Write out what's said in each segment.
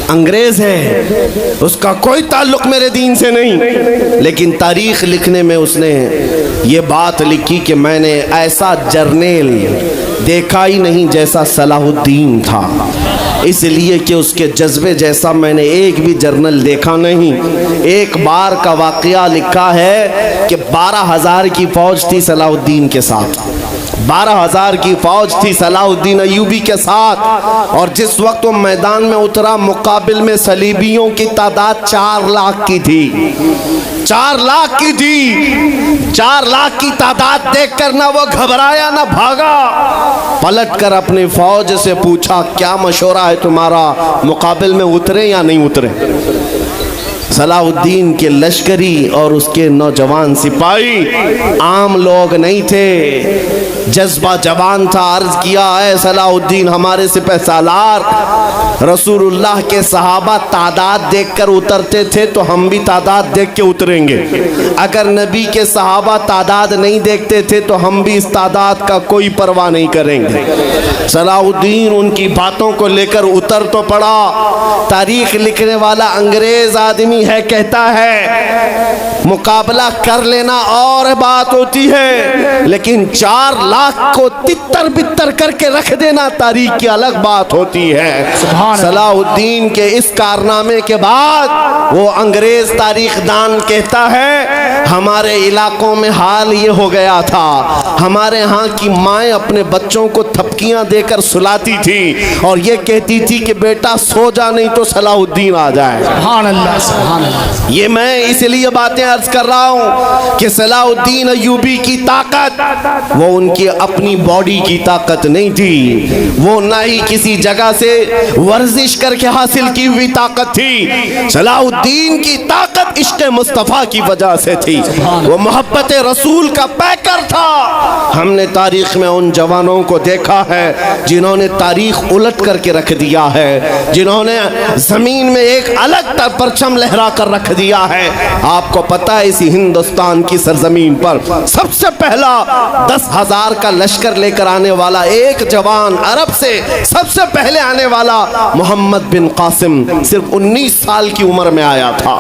अंग्रेज है, उसका कोई ताल्लुक मेरे दीन से नहीं, लेकिन तारीख लिखने में उसने ये बात लिखी कि मैंने ऐसा जर्नेल देखा ही नहीं जैसा सलाहुद्दीन था, इसलिए कि उसके जज्बे जैसा मैंने एक भी जर्नल देखा नहीं। एक बार का वाक़या लिखा है कि 12,000 की फौज थी सलाहुद्दीन के साथ, 12,000 की फौज थी सलाहुद्दीन अय्यूबी के साथ, और जिस वक्त वो मैदान में उतरा मुकाबिल में सलीबियों की तादाद 4 लाख की थी, 4 लाख की थी। 4 लाख की तादाद देखकर ना वो घबराया ना भागा, पलटकर अपनी फौज से पूछा क्या मशवरा है तुम्हारा, मुकाबिल में उतरे या नहीं उतरे। सलाहुद्दीन के लश्करी और उसके नौजवान सिपाही आम लोग नहीं थे, जज्बा जवान था। अर्ज किया है सलाहुद्दीन हमारे सिपह सालार, रसूलुल्लाह के सहाबा तादाद देखकर उतरते थे तो हम भी तादाद देख के उतरेंगे, अगर नबी के सहाबा तादाद नहीं देखते थे तो हम भी इस तादाद का कोई परवाह नहीं करेंगे। सलाहुद्दीन उनकी बातों को लेकर उतर तो पड़ा। तारीख लिखने वाला अंग्रेज आदमी है, कहता है मुकाबला कर लेना और बात होती है, लेकिन 4 लाख को तितर बितर करके रख देना तारीख की अलग बात होती है। सलाहुद्दीन के इस कारनामे के बाद वो अंग्रेज तारीखदान कहता है हमारे इलाकों में हाल ये हो गया था, हमारे यहाँ की माएँ अपने बच्चों को थपकियां देकर सुलाती थी और ये कहती थी कि बेटा सो जा नहीं तो सलाहुद्दीन आ जाए। सुभान अल्लाह, सुभान अल्लाह। ये मैं इसलिए बातें अर्ज कर रहा हूँ कि सलाहुद्दीन अय्यूबी की ताकत वो उनकी अपनी बॉडी की ताकत नहीं थी, वो ना ही किसी जगह से वर्जिश करके हासिल की हुई ताकत थी। सलाहुद्दीन की ताकत इश्क़ मुस्तफ़ा की वजह से थी, वो मोहब्बत रसूल का पैकर था। हमने तारीख में उन जवानों को देखा है जिन्होंने तारीख उलट करके रख दिया है, जिन्होंने जमीन में एक अलग परचम लहरा कर रख दिया है। आपको पता है इसी हिंदुस्तान की सरजमीन पर सबसे पहला 10,000 का लश्कर लेकर आने वाला एक जवान अरब से सबसे पहले आने वाला मोहम्मद बिन कासिम सिर्फ 19 साल की उम्र में आया था।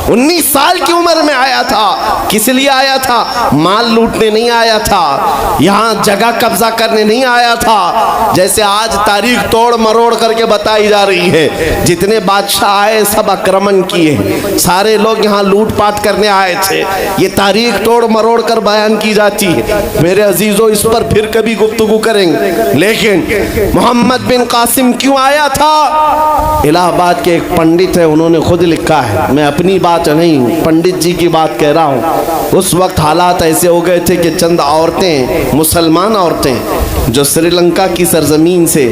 19 साल की उम्र में आया था। किस लिए आया था? माल लूटने नहीं आया था, यहाँ जगह कब्जा करने नहीं आया था। जैसे आज तारीख तोड़ मरोड़ करके बताई जा रही है, जितने बादशाह आए सब आक्रमण किए, सारे लोग यहाँ लूटपाट करने आए थे। ये तारीख तोड़ मरोड़ कर बयान की जाती है। मेरे अजीजों इस पर फिर कभी गुफ्तगू करेंगे, लेकिन मोहम्मद बिन कासिम क्यों आया था? इलाहाबाद के एक पंडित है, उन्होंने खुद लिखा है, मैं अपनी बात नहीं पंडित जी की बात कह रहा हूँ। उस वक्त हालात ऐसे हो गए थे कि चंद औरतें, मुसलमान औरतें जो श्रीलंका की सरजमीन से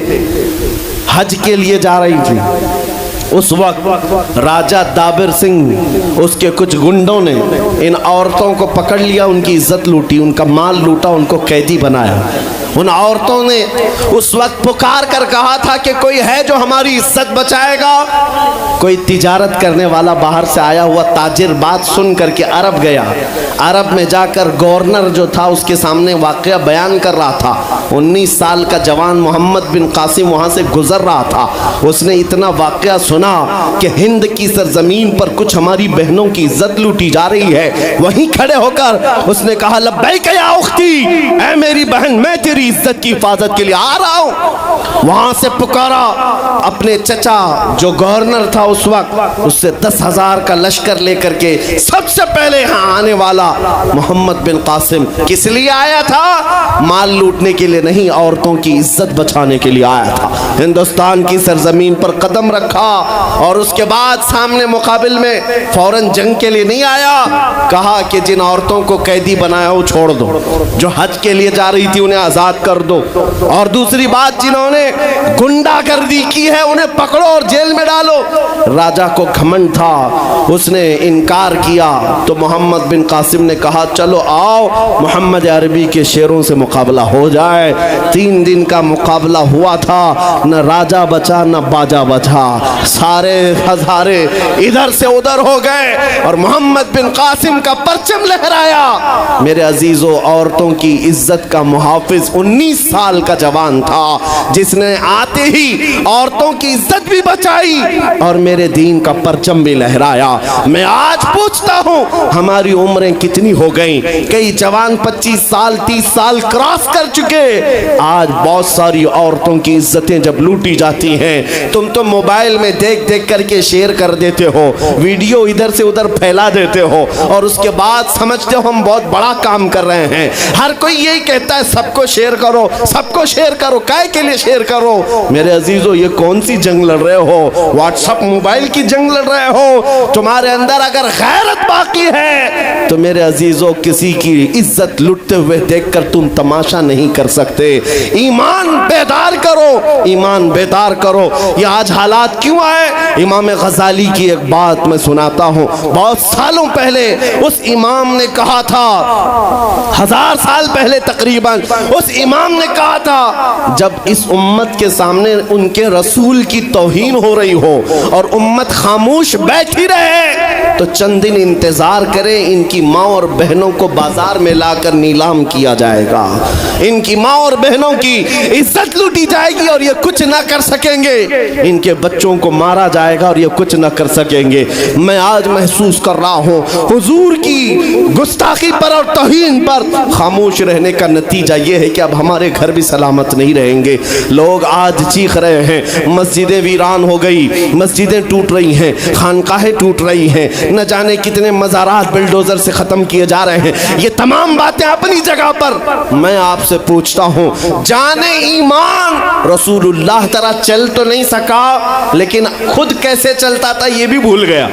हज के लिए जा रही थी, उस वक्त राजा दाबिर सिंह उसके कुछ गुंडों ने इन औरतों को पकड़ लिया, उनकी इज्जत लूटी, उनका माल लूटा, उनको कैदी बनाया। उन औरतों ने उस वक्त पुकार कर कहा था कि कोई है जो हमारी इज्जत बचाएगा। कोई तिजारत करने वाला बाहर से आया हुआ ताजिर बात सुन करके अरब गया। अरब में जाकर गवर्नर जो था उसके सामने वाक़या बयान कर रहा था। 19 साल का जवान मोहम्मद बिन कासिम वहाँ से गुजर रहा था। उसने इतना वाक़या सुना कि हिंद की सरजमीन पर कुछ हमारी बहनों की इज्जत लूटी जा रही है। वहीं खड़े होकर उसने कहा लब्बैक या उख्ती, ऐ मेरी बहन मैं तेरी इज्जत की हिफाजत के लिए आ रहा हूँ। वहाँ से पुकारा अपने चचा जो गवर्नर था उस वक्त, उससे 10,000 का लश्कर लेकर के सबसे पहले यहाँ आने वाला मोहम्मद बिन कासिम किस लिए आया था? माल लूटने के लिए नहीं, औरतों की इज्जत बचाने के लिए आया था। हिंदुस्तान की सरजमीन पर कदम रखा और उसके बाद सामने मुकाबिल में फौरन जंग के लिए नहीं आया। कहा कि जिन औरतों को कैदी बनाया वो छोड़ दो, जो हज के लिए जा रही थी उन्हें आजाद कर दो, और दूसरी बात जिन्होंने गुंडागर्दी की है उन्हें पकड़ो और जेल में डालो। राजा को घमंड था, उसने इनकार किया तो मोहम्मद बिन कासिम ने कहा चलो आओ मोहम्मद अरबी के शेरों से मुकाबला हो जाए। 3 दिन का मुकाबला हुआ था, न राजा बचा न बाजा बचा, सारे हजारे इधर से उधर हो गए और मोहम्मद बिन कासिम का परचम लहराया। मेरे अजीजों, औरतों की इज्जत का मुहाफिज 19 साल का जवान था, जिसने आते ही औरतों की इज्जत भी बचाई और मेरे दीन का परचम भी लहराया। मैं आज पूछता हूँ हमारी उम्रें कितनी हो गई? कई जवान 25 साल 30 साल क्रॉस कर चुके। आज बहुत सारी औरतों की इज्जतें जब लूटी जाती हैं, तुम तो मोबाइल में देख देख करके शेयर कर देते हो, वीडियो इधर से उधर फैला देते हो और उसके बाद समझते हो हम बहुत बड़ा काम कर रहे हैं। हर कोई यही कहता है सबको शेयर करो, सबको शेयर करो। काय के लिए शेयर करो? मेरे अजीजों, ये कौन सी जंग लड़ रहे हो? व्हाट्सएप मोबाइल की जंग लड़ रहे हो? तुम्हारे अंदर अगर गैरत बाकी है तो मेरे अजीजों, किसी की इज्जत लुटते हुए देखकर तुम तमाशा नहीं कर सकते। ईमान बेदार करो, ईमान बेदार करो। ये आज हालात क्यों आए? इमाम गजाली की एक बात मैं सुनाता हूँ। बहुत सालों पहले उस इमाम ने कहा था, 1000 साल पहले तकरीबन, उस इमाम ने कहा था जब इस उम्मत के सामने उनके रसूल की तौहीन हो रही हो और उम्मत खामोश बैठी रहे तो चंद दिन इंतजार करें, इनकी माँ और बहनों को बाजार में लाकर नीलाम किया जाएगा। इनकी माँ और बहनों की इज्जत लूटी जाएगी और ये कुछ ना कर सकेंगे। इनके बच्चों को मारा जाएगा और ये कुछ ना कर सकेंगे। मैं आज महसूस कर रहा हूँ हुजूर की गुस्ताखी पर और तौहीन पर खामोश रहने का नतीजा ये है कि अब हमारे घर भी सलामत नहीं रहेंगे। लोग आज चीख रहे हैं, मस्जिदें वीरान हो गई, मस्जिदें टूट रही हैं, खानकाहें टूट रही हैं, न जाने कितने मज़ारात बिल्डोजर से ख़त्म किए जा रहे हैं। ये तमाम बातें अपनी जगह पर। मैं आपसे पूछता हूँ, जाने ईमान रसूलुल्लाह तरह चल तो नहीं सका, लेकिन खुद कैसे चलता था ये भी भूल गया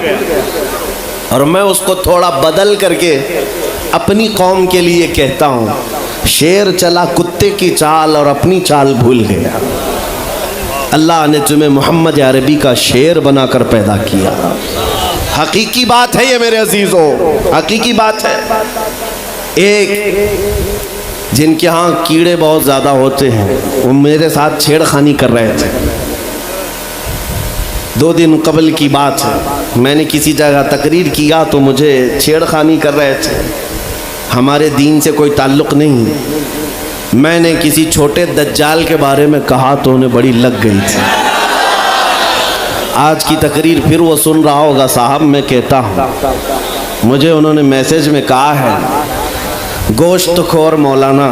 और मैं उसको थोड़ा बदल करके अपनी कौम के लिए कहता हूँ, शेर चला कुत्ते की चाल और अपनी चाल भूल गया। अल्लाह ने तुम्हें मोहम्मद अरबी का शेर बनाकर पैदा किया। हकीकी बात है ये मेरे अजीजों, हकीकी बात है। एक जिनके यहाँ कीड़े बहुत ज़्यादा होते हैं, वो मेरे साथ छेड़खानी कर रहे थे। 2 दिन कबल की बात है, मैंने किसी जगह तकरीर किया तो मुझे छेड़खानी कर रहे थे। हमारे दीन से कोई ताल्लुक़ नहीं। मैंने किसी छोटे दज्जाल के बारे में कहा तो उन्हें बड़ी लग गई थी। आज की तकरीर फिर वो सुन रहा होगा। साहब मैं कहता हूँ, मुझे उन्होंने मैसेज में कहा है, गोश्त खोर मौलाना,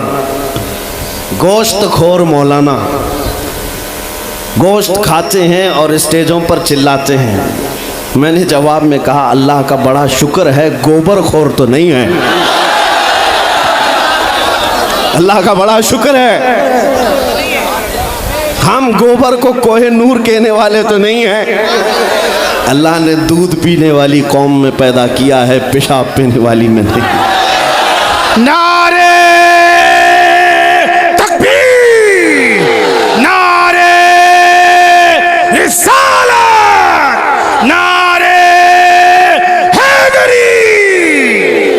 गोश्त खोर मौलाना, गोश्त खाते हैं और स्टेजों पर चिल्लाते हैं। मैंने जवाब में कहा, अल्लाह का बड़ा शुक्र है गोबर खोर तो नहीं है। अल्लाह का बड़ा शुक्र है हम गोबर को कोहे नूर कहने वाले तो नहीं हैं। अल्लाह ने दूध पीने वाली कौम में पैदा किया है, पेशाब पीने वाली में नहीं। नारे तकबीर, नारे रिसालत, नारे हैदरी।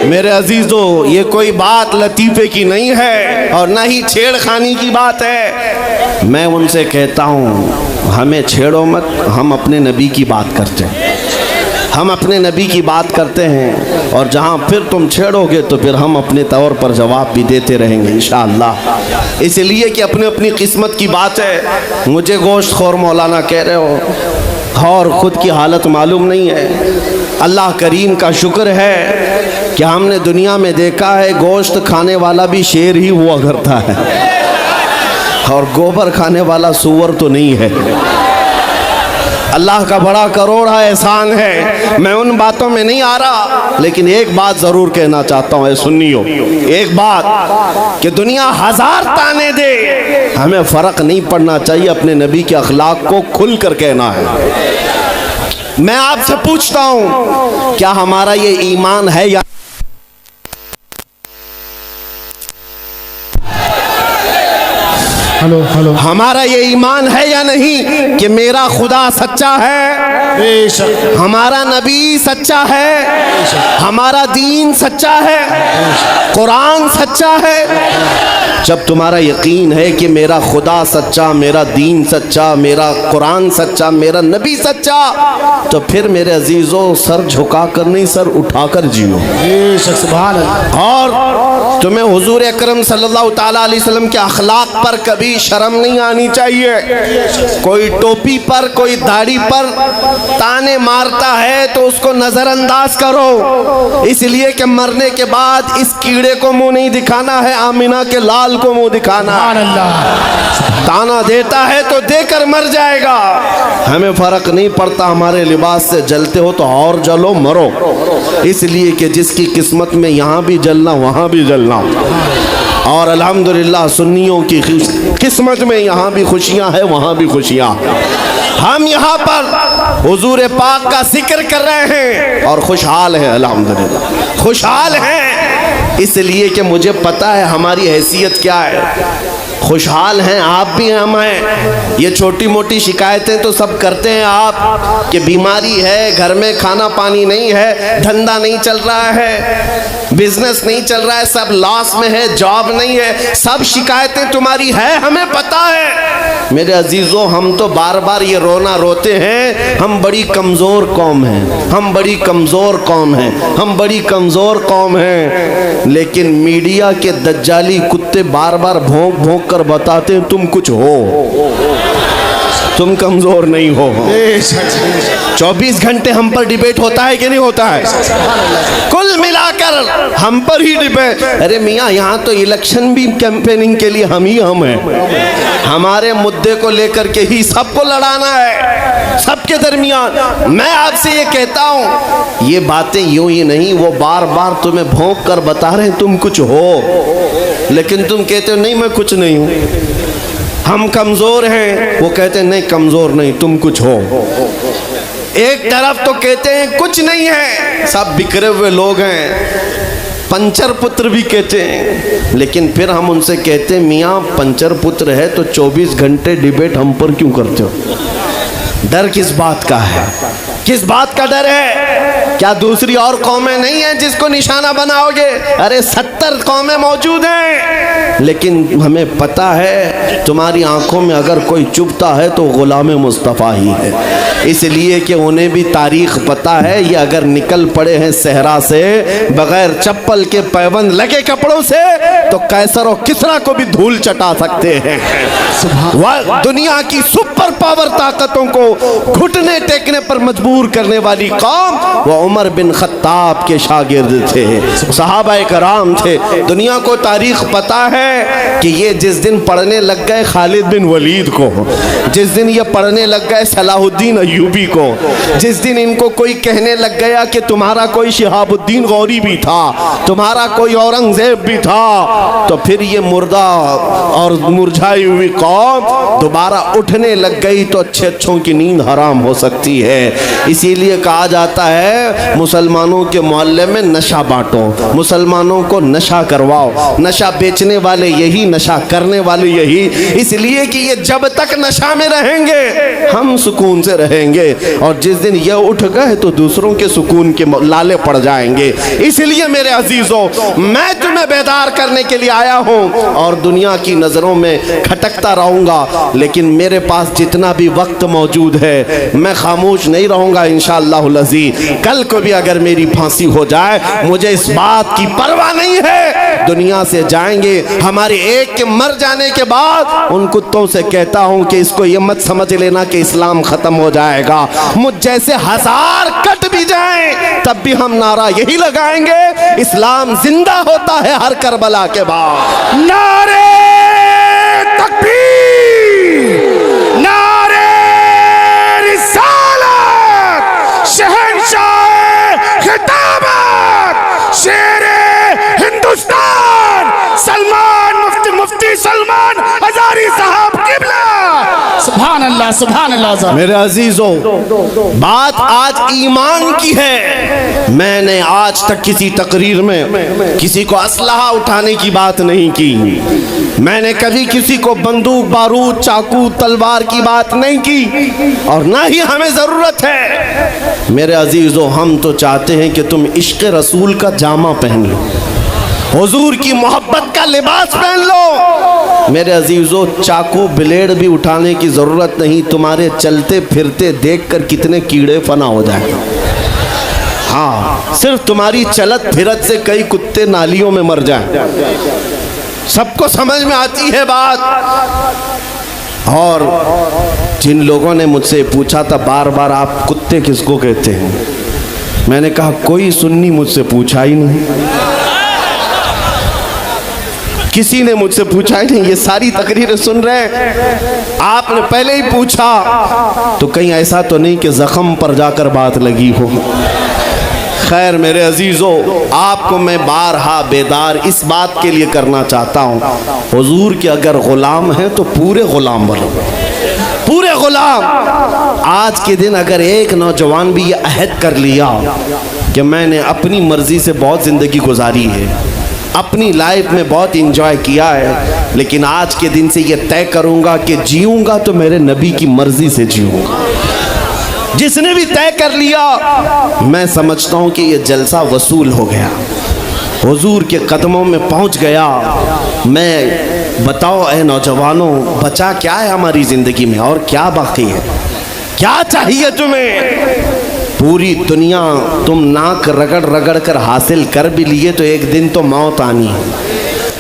मेरे अजीजों, ये कोई बात लतीफ़े की नहीं है और ना ही छेड़खानी की बात है। मैं उनसे कहता हूँ, हमें छेड़ो मत, हम अपने नबी की बात करते हैं, हम अपने नबी की बात करते हैं और जहाँ फिर तुम छेड़ोगे तो फिर हम अपने तौर पर जवाब भी देते रहेंगे इंशाअल्लाह। इसलिए कि अपनी अपनी किस्मत की बात है। मुझे गोश्त खोर मौलाना कह रहे हो और ख़ुद की हालत मालूम नहीं है। अल्लाह करीम का शुक्र है कि हमने दुनिया में देखा है गोश्त खाने वाला भी शेर ही हुआ करता है और गोबर खाने वाला सूअर तो नहीं है। अल्लाह का बड़ा करोड़ा एहसान है। मैं उन बातों में नहीं आ रहा, लेकिन एक बात ज़रूर कहना चाहता हूँ, सुनियो एक बात, कि दुनिया 1000 ताने दे, हमें फ़र्क नहीं पड़ना चाहिए। अपने नबी के अखलाक को खुल कर कहना है। मैं आपसे पूछता हूँ, क्या हमारा ये ईमान है या हेलो हेलो, हमारा ये ईमान है या नहीं कि मेरा खुदा सच्चा है, बेशक हमारा नबी सच्चा है, हमारा दीन सच्चा है, कुरान सच्चा है। जब तुम्हारा यकीन है कि मेरा खुदा सच्चा, मेरा दीन सच्चा, मेरा कुरान सच्चा, मेरा नबी सच्चा, तो फिर मेरे अजीजों सर झुका कर नहीं, सर उठा कर जियो। बेशक सुभान अल्लाह। और तुम्हें हुजूर अकरम सल्लल्लाहु ताला अलैहि वसल्लम के अखलाक पर कभी शर्म नहीं आनी चाहिए। कोई टोपी पर, कोई दाढ़ी पर ताने मारता है तो उसको नजरअंदाज करो, इसलिए कि मरने के बाद इस कीड़े को मुंह नहीं दिखाना है, आमिना के लाल को मुंह दिखाना है। ताना देता है तो देकर मर जाएगा। हमें फर्क नहीं पड़ता, हमारे लिबास से जलते हो तो और जलो, मरो, इसलिए कि जिसकी किस्मत में यहाँ भी जलना वहाँ भी जलना। और अल्हम्दुलिल्लाह सुन्नियों की किस्मत में यहाँ भी खुशियाँ हैं, वहाँ भी खुशियाँ। हम यहाँ पर हुजूर पाक का जिक्र कर रहे हैं और खुशहाल हैं, अल्हम्दुलिल्लाह खुशहाल हैं, इसलिए कि मुझे पता है हमारी हैसियत क्या है। खुशहाल हैं आप भी, हम हैं। ये छोटी मोटी शिकायतें तो सब करते हैं आप कि बीमारी है, घर में खाना पानी नहीं है, धंधा नहीं चल रहा है, बिजनेस नहीं चल रहा है, सब लॉस में है, जॉब नहीं है, सब शिकायतें तुम्हारी है, हमें पता है। मेरे अजीजों, हम तो बार बार ये रोना रोते हैं, हम बड़ी कमज़ोर कौम हैं, हम बड़ी कमज़ोर कौम हैं, हम बड़ी कमज़ोर कौम हैं। लेकिन मीडिया के दज्जाली कुत्ते बार बार भौंक भौंक कर बताते हैं तुम कुछ हो, तुम कमजोर नहीं हो। 24 घंटे हम पर डिबेट होता है कि नहीं होता है? कुल मिलाकर हम पर ही डिबेट। अरे मियाँ, यहाँ तो इलेक्शन भी कैंपेनिंग के लिए हम हैं। हमारे मुद्दे को लेकर के ही सबको लड़ाना है, सबके दरमियान। मैं आपसे ये कहता हूँ, ये बातें यूं ही नहीं, वो बार बार तुम्हें भौंक कर बता रहे हैं तुम कुछ हो, लेकिन तुम कहते हो नहीं मैं कुछ नहीं हूँ, हम कमज़ोर हैं। वो कहते हैं नहीं कमज़ोर नहीं, तुम कुछ हो। एक तरफ तो कहते हैं कुछ नहीं है, सब बिखरे हुए लोग हैं, पंचर पुत्र भी कहते हैं, लेकिन फिर हम उनसे कहते हैं मियाँ पंचर पुत्र है तो 24 घंटे डिबेट हम पर क्यों करते हो? डर किस बात का है? किस बात का डर है? क्या दूसरी और कौमें नहीं हैं जिसको निशाना बनाओगे? अरे 70 कौमें मौजूद हैं, लेकिन हमें पता है तुम्हारी आंखों में अगर कोई चुभता है तो गुलाम मुस्तफ़ा ही है, इसलिए कि उन्हें भी तारीख पता है। ये अगर निकल पड़े हैं सहरा से बगैर चप्पल के, पैबंद लगे कपड़ों से, तो कैसर और किसरा को भी धूल चटा सकते हैं। वह दुनिया की सुपर पावर ताकतों को घुटने टेकने पर मजबूर करने वाली कौम वह उमर बिन खत्ताब के शागिर्द थे, सहाबा कराम थे। दुनिया को तारीख पता है कि ये जिस दिन पढ़ने लग गए खालिद बिन वलीद को, जिस दिन ये पढ़ने लग गए सलाहुद्दीन अय्यूबी को, जिस दिन इनको कोई कहने लग गया कि तुम्हारा कोई शिहाबुद्दीन गौरी भी था, तुम्हारा कोई औरंगजेब भी था, तो फिर ये मुर्दा और मुरझाई हुई कौम दोबारा उठने लग गई तो अच्छों की नींद हराम हो सकती है। इसीलिए कहा जाता है मुसलमानों के मोहल्ले में नशा बांटो, मुसलमानों को नशा करवाओ, नशा बेचने वाले यही, नशा करने वाले यही, इसलिए कि ये जब तक नशा में रहेंगे हम सुकून से रहेंगे, और जिस दिन ये उठ गए तो दूसरों के सुकून के लाले पड़ जाएंगे। इसलिए मेरे अजीजों, मैं तुम्हें बेदार करने के लिए आया हूँ और दुनिया की नज़रों में खटकता रहूँगा, लेकिन मेरे पास जितना भी वक्त मौजूद है मैं खामोश नहीं रहूँगा इंशाअल्लाहुल अज़ीज़। कल को भी अगर मेरी फांसी हो जाए मुझे इस बात की परवाह नहीं है, दुनिया से जाएंगे। हमारे एक के मर जाने के बाद उन कुत्तों से कहता हूँ कि इसको ये मत समझ लेना कि इस्लाम ख़त्म हो जाएगा, मुझ जैसे 1000 कट भी जाएं तब भी हम नारा यही लगाएंगे, इस्लाम जिंदा होता है हर करबला के बाद। नारे तकबीर, नारे रिसालत, शहंशाह खिताबत, शेरे हिंदुस्तान सलमान मुफ्ती सलमान हजारी साहब किबला। सुभान अल्लाह, सुभान अल्लाह। मेरे अजीजों, बात आज ईमान की है। मैंने आज तक किसी तकरीर में किसी को असलहा उठाने की बात नहीं की, मैंने कभी किसी को बंदूक बारूद चाकू तलवार की बात नहीं की, और ना ही हमें जरूरत है। मेरे अजीजों, हम तो चाहते हैं कि तुम इश्क रसूल का जामा पहन लो, हुजूर की मोहब्बत का लिबास पहन लो। मेरे अजीजों, चाकू ब्लेड भी उठाने की ज़रूरत नहीं, तुम्हारे चलते फिरते देखकर कितने कीड़े फना हो जाए। हाँ, सिर्फ तुम्हारी चलत फिरत से कई कुत्ते नालियों में मर जाएं। सबको समझ में आती है बात। और जिन लोगों ने मुझसे पूछा था बार बार, आप कुत्ते किसको कहते हैं, मैंने कहा कोई सुन्नी मुझसे पूछा ही नहीं, किसी ने मुझसे पूछा ही नहीं। ये सारी तकरीरें सुन रहे हैं, आपने पहले ही पूछा तो कहीं ऐसा तो नहीं कि जख्म पर जाकर बात लगी हो। खैर मेरे अजीजों, आपको मैं बारहा बेदार इस बात के लिए करना चाहता हूँ, हुजूर के अगर गुलाम हैं तो पूरे गुलाम बनो, पूरे गुलाम। आज के दिन अगर एक नौजवान भी ये अहद कर लिया कि मैंने अपनी मर्जी से बहुत ज़िंदगी गुजारी है, अपनी लाइफ में बहुत इंजॉय किया है, लेकिन आज के दिन से ये तय करूँगा कि जीऊँगा तो मेरे नबी की मर्जी से जीऊँगा। जिसने भी तय कर लिया, मैं समझता हूँ कि ये जलसा वसूल हो गया, हुजूर के कदमों में पहुँच गया। मैं बताओ ए नौजवानों, बचा क्या है हमारी ज़िंदगी में और क्या बाकी है, क्या चाहिए तुम्हें? पूरी दुनिया तुम नाक रगड़ रगड़ कर हासिल कर भी लिए तो एक दिन तो मौत आनी है,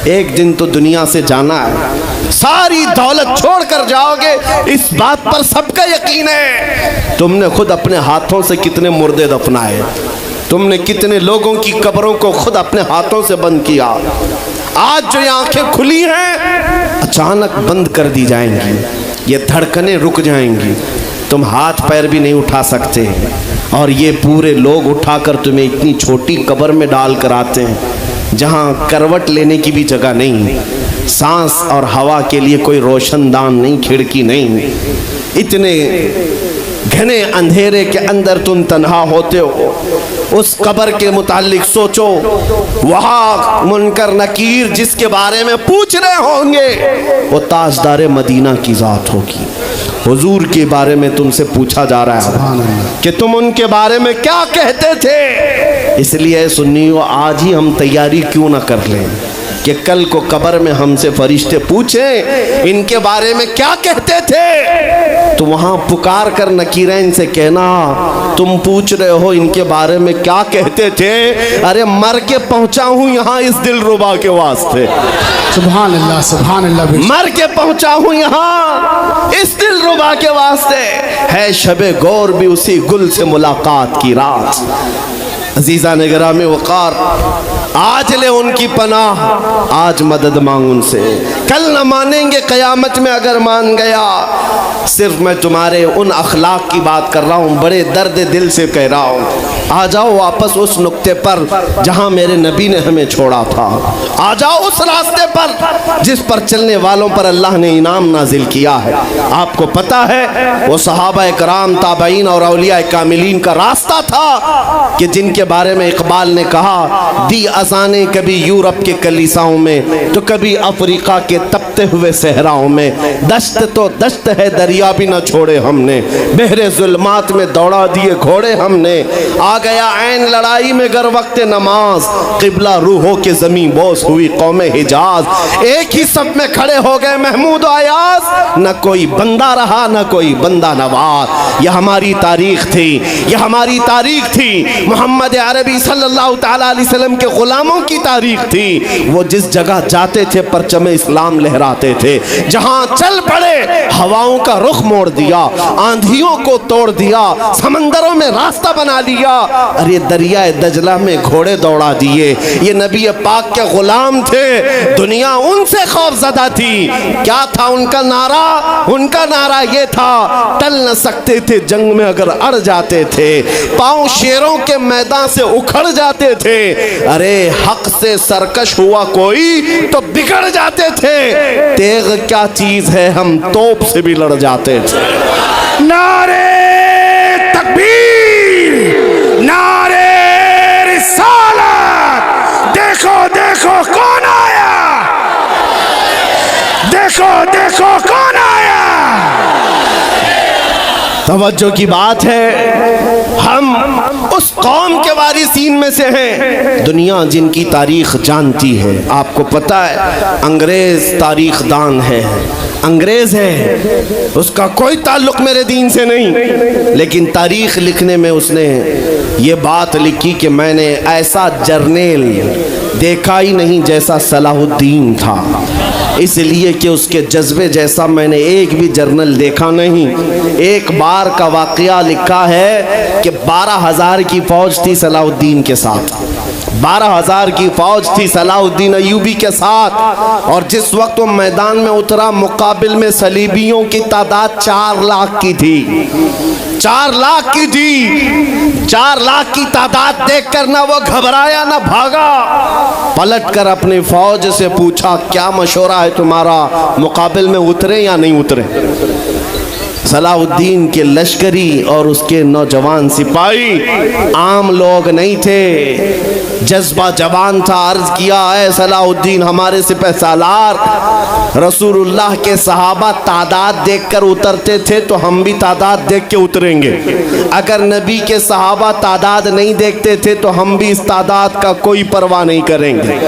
एक दिन तो दुनिया से जाना है, सारी दौलत छोड़ कर जाओगे, इस बात पर सबका यकीन है। तुमने खुद अपने हाथों से कितने मुर्दे दफनाए, तुमने कितने लोगों की कब्रों को खुद अपने हाथों से बंद किया। आज जो ये आंखें खुली हैं अचानक बंद कर दी जाएंगी, ये धड़कनें रुक जाएंगी, तुम हाथ पैर भी नहीं उठा सकते, और ये पूरे लोग उठाकर तुम्हें इतनी छोटी कब्र में डाल कर आते हैं जहाँ करवट लेने की भी जगह नहीं, सांस और हवा के लिए कोई रोशनदान नहीं, खिड़की नहीं। इतने घने अंधेरे के अंदर तुम तन्हा होते हो। उस कब्र के मुतालिक सोचो, वहाँ मुनकर नकीर जिसके बारे में पूछ रहे होंगे वो ताजदार मदीना की ज़ात होगी। हुजूर के बारे में तुमसे पूछा जा रहा है कि तुम उनके बारे में क्या कहते थे। इसलिए सुन्नियों, आज ही हम तैयारी क्यों ना कर लें कि कल को कब्र में हमसे फरिश्ते पूछें इनके बारे में क्या कहते थे, तो वहाँ पुकार कर नकीरैन से कहना, तुम पूछ रहे हो इनके बारे में क्या कहते थे, अरे मर के पहुँचा हूँ यहाँ इस दिलरुबा के वास्ते। सुभान अल्लाह, सुभान अल्लाह। मर के पहुँचा हूँ यहाँ इस दिलरुबा के वास्ते। है शबे गौर भी उसी गुल से मुलाकात की रात। अजीज़ा ने गिरामी वक़ार, आज ले उनकी पनाह, आज मदद मांग उनसे, कल न मानेंगे क़यामत में अगर मान गया। सिर्फ मैं तुम्हारे उन अखलाक की बात कर रहा हूँ, बड़े दर्द दिल से कह रहा हूँ। आ जाओ वापस उस नुक्ते पर जहाँ मेरे नबी ने हमें छोड़ा था, आ जाओ उस रास्ते पर जिस पर चलने वालों पर अल्लाह ने इनाम नाजिल किया है। आपको पता है वो सहाबा कराम, ताबईन और औलिया कामिलीन का रास्ता था कि जिनके बारे में इकबाल ने कहा, दी अज़ाने कभी यूरोप के कलीसाओं में तो कभी अफ्रीका के तपते हुए सहराओं में, दश्त तो दश्त है दरिया भी न छोड़े हमने, बहरे जुल्मात में दौड़ा दिए घोड़े हमने, आ गया ऐन लड़ाई में गर वक्त नमाज, किबला रूहों के ज़मीं बोस हुई कौम हिजाज, एक ही सब में खड़े हो गए महमूद आयाज, न कोई बंदा रहा न कोई बंदा नवाज। यह हमारी तारीख थी, यह हमारी तारीख थी, मोहम्मद अरबी सल्लल्लाहु तआला अलैहि वसल्लम के गुलामों की तारीख थी। वो जिस जगह जाते थे परचम इस्लाम लहराते थे, जहां चल पड़े हवाओं का रुख मोड़ दिया, आंधियों को तोड़ दिया, समंदरों में रास्ता बना लिया, अरे दरिया दजला में घोड़े दौड़ा दिए। ये नबी पाक के गुलाम थे, दुनिया उनसे खौफज़दा थी। क्या था उनका नारा? उनका नारा ये था, टल न सकते थे जंग में अगर अड़ जाते थे, पांव शेरों के मैदान से उखड़ जाते थे, अरे हक से सरकश हुआ कोई तो बिगड़ जाते थे, तेग क्या चीज है हम तोप से भी लड़ जाते थे। नारे तकबीर, नारे रिसालत, देखो देखो कौन आया, देखो देखो कौन आया। तवज्जो की बात है, हम उस कौम के वारिसीन में से हैं, दुनिया जिनकी तारीख जानती है। आपको पता है अंग्रेज तारीख दान है, अंग्रेज है, उसका कोई ताल्लुक मेरे दीन से नहीं, लेकिन तारीख लिखने में उसने ये बात लिखी कि मैंने ऐसा जर्नेल देखा ही नहीं जैसा सलाहुद्दीन था, इसलिए कि उसके जज्बे जैसा मैंने एक भी जर्नल देखा नहीं। एक बार का वाकया लिखा है कि 12,000 की फौज थी सलाहुद्दीन के साथ, 12,000 की फौज थी सलाहुद्दीन अय्यूबी के साथ, और जिस वक्त वो मैदान में उतरा मुकाबिल में सलीबियों की तादाद 4 लाख की थी, 4 लाख की थी। 4 लाख की तादाद देखकर ना वो घबराया ना भागा, पलटकर अपनी फौज से पूछा क्या मशवरा है तुम्हारा, मुकाबिल में उतरे या नहीं उतरे। सलाहुद्दीन के लश्करी और उसके नौजवान सिपाही आम लोग नहीं थे, जज्बा जवान था। अर्ज किया है सलाहुद्दीन हमारे सिपहसालार, रसूलुल्लाह के सहाबा तादाद देखकर उतरते थे तो हम भी तादाद देख के उतरेंगे। अगर नबी के सहाबा तादाद नहीं देखते थे तो हम भी इस तादाद का कोई परवाह नहीं करेंगे।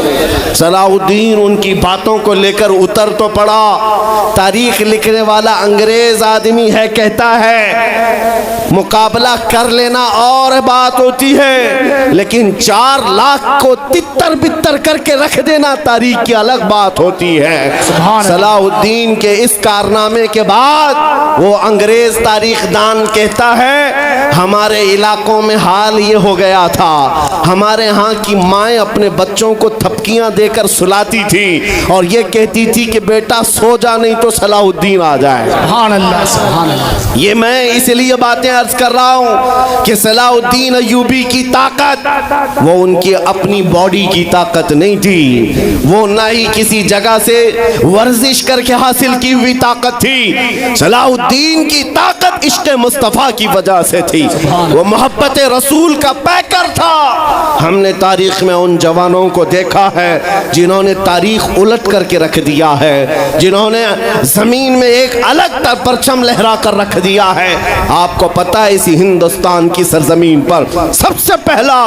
सलाहुद्दीन उनकी बातों को लेकर उतर तो पड़ा। तारीख लिखने वाला अंग्रेज आदमी है, कहता है मुकाबला कर लेना और बात होती है, लेकिन 4 लाख को तितर बितर करके रख देना तारीख की अलग बात होती है। सलाहुद्दीन के इस कारनामे के बाद वो अंग्रेज तारीखदान कहता है हमारे इलाकों में हाल ये हो गया था, हमारे यहाँ की माएँ अपने बच्चों को थपकियां देकर सुलाती थी और ये कहती थी कि बेटा सो जा नहीं तो सलाहुद्दीन आ जाए। सुभान अल्लाह, सुभान अल्लाह। ये मैं इसलिए बातें अर्ज कर रहा हूँ कि सलाहुद्दीन अय्यूबी की ताकत वो उनकी अपनी बॉडी की ताकत नहीं थी, वो ना ही किसी जगह से वर्जिश करके हासिल की हुई ताकत थी। सलाहुद्दीन की ताकत इश्क़ मुस्तफ़ा की वजह से थी, वो मोहब्बत रसूल का पैकर था। हमने तारीख में उन जवानों को देखा है जिन्होंने तारीख उलट करके रख दिया है, जिन्होंने जमीन में एक अलग परचम लहरा कर रख दिया है। आपको पता है इसी हिंदुस्तान की सरजमीन पर सबसे पहला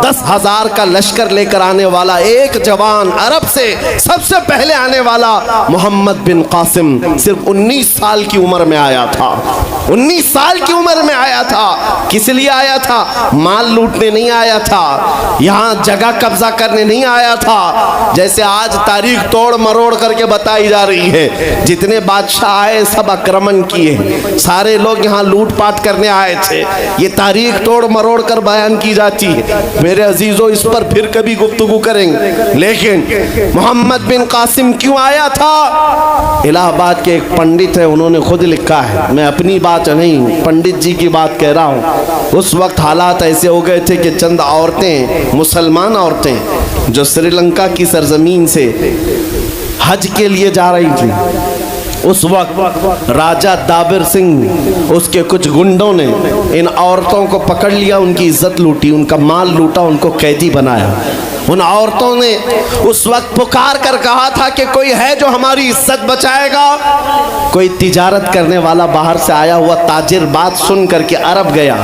10,000 का लश्कर लेकर आने वाला एक जवान अरब से सबसे पहले आने वाला मोहम्मद बिन कासिम सिर्फ 19 साल की उम्र में आया था। 19 साल की उम्र में आया था। किस लिए आया था? माल लूटने नहीं आया था, यहाँ जगह कब्जा करने नहीं आया था। जैसे आज तारीख तोड़ मरोड़ करके बताई जा रही है, जितने बादशाह आए सब आक्रमण किए, सारे लोग यहाँ लूटपाट करने आए थे। ये तारीख तोड़ मरोड़ कर बयान की जाती है। मेरे अजीजों इस पर फिर कभी गुफ्तगू करेंगे, लेकिन मोहम्मद बिन कासिम क्यों आया था? इलाहाबाद के एक पंडित है, उन्होंने खुद लिखा है, मैं अपनी बात नहीं पंडित जी की बात कह रहा हूँ। उस वक्त हालात ऐसे हो गए थे कि चंद औरतें, मुसलमान औरतें जो श्रीलंका की सरजमीन से हज के लिए जा रही थी, उस वक्त राजा दाबिर सिंह उसके कुछ गुंडों ने इन औरतों को पकड़ लिया, उनकी इज्जत लूटी, उनका माल लूटा, उनको कैदी बनाया। उन औरतों ने उस वक्त पुकार कर कहा था कि कोई है जो हमारी इज्जत बचाएगा। कोई तिजारत करने वाला बाहर से आया हुआ ताजिर बात सुन करके अरब गया।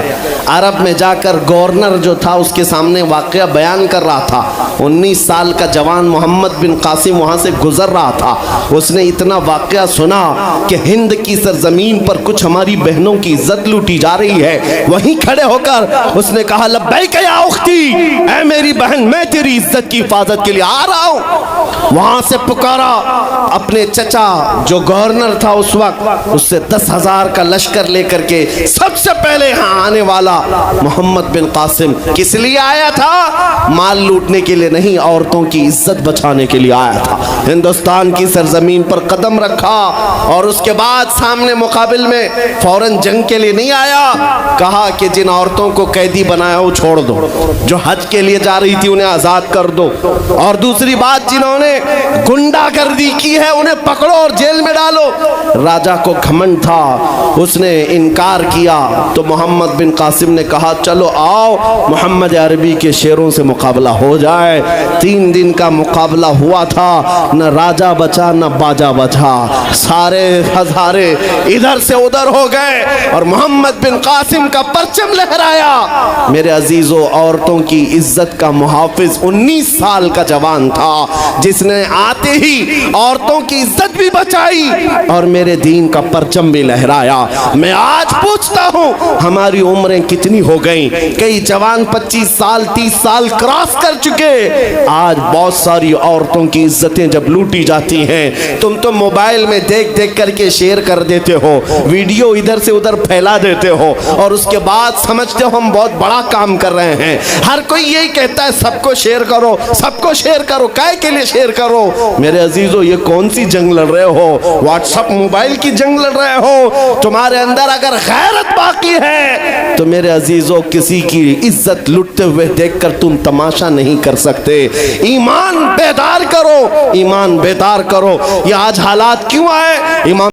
अरब में जाकर गवर्नर जो था उसके सामने वाकया बयान कर रहा था। 19 साल का जवान मोहम्मद बिन कासिम वहाँ से गुजर रहा था। उसने इतना वाकया सुना कि हिंद की सरजमीन पर कुछ हमारी बहनों की इज्जत लूटी जा रही है। वहीं खड़े होकर उसने कहा लब्बैक या उख्ती, ऐ मेरी बहन मैं तेरी इज्जत की हिफाजत के लिए आ रहा हूं। वहां से पुकारा अपने चचा जो गवर्नर था उस वक्त, उससे 10,000 का लश्कर लेकर के सबसे पहले यहाँ आने वाला मोहम्मद बिन कासिम किस लिए आया था? माल लूटने के लिए नहीं, औरतों की इज्जत बचाने के लिए आया था। हिंदुस्तान की सरजमीन पर कदम रखा और उसके बाद सामने मुकाबिल में फौरन जंग के लिए नहीं आया। कहा कि जिन औरतों को कैदी बनाया वो छोड़ दो, जो हज के लिए जा रही थी उन्हें आजाद कर दो, और दूसरी बात जिन्होंने गुंडागर्दी की है उन्हें पकड़ो और जेल में डालो। राजा को घमंड था, उसने इनकार किया तो मोहम्मद बिन कासिम ने कहा चलो आओ मोहम्मद अरबी के शेरों से मुकाबला हो जाए। 3 दिन का मुकाबला हुआ था, न राजा बचा न बाजा बचा, सारे हजारे इधर से उधर हो गए और मोहम्मद बिन कासिम का परचम लहराया। मेरे अजीजों, औरतों की इज्जत का मुहाफिज 19 साल का जवान था, जिसने आते ही औरतों की इज्जत भी बचाई और मेरे दीन का परचम भी लहराया। मैं आज पूछता हूं, हमारी उम्रें कितनी हो गई? कई जवान 25 साल 30 साल क्रॉस कर चुके। आज बहुत सारी औरतों की इज्जतें जब लूटी जाती हैं, तुम तो मोबाइल में देख देख करके शेयर कर देते हो, वीडियो इधर से उधर फैला देते हो और उसके बाद समझते हो हम बहुत बड़ा काम कर रहे हैं। हर कोई यही कहता है सबको शेयर करो, सबको शेयर करो। काय के लिए शेयर करो? मेरे अजीजों, ये कौन सी जंग लड़ रहे हो? व्हाट्सएप मोबाइल की जंग लड़ रहे हो? तुम्हारे अंदर अगर गैरत बाकी है तो मेरे अजीजों, किसी की इज्जत लुटते हुए देखकर तुम तमाशा नहीं कर सकते। ईमान बेदार करो, ईमान बेदार करो। ये आज हालात क्यों आए? इमाम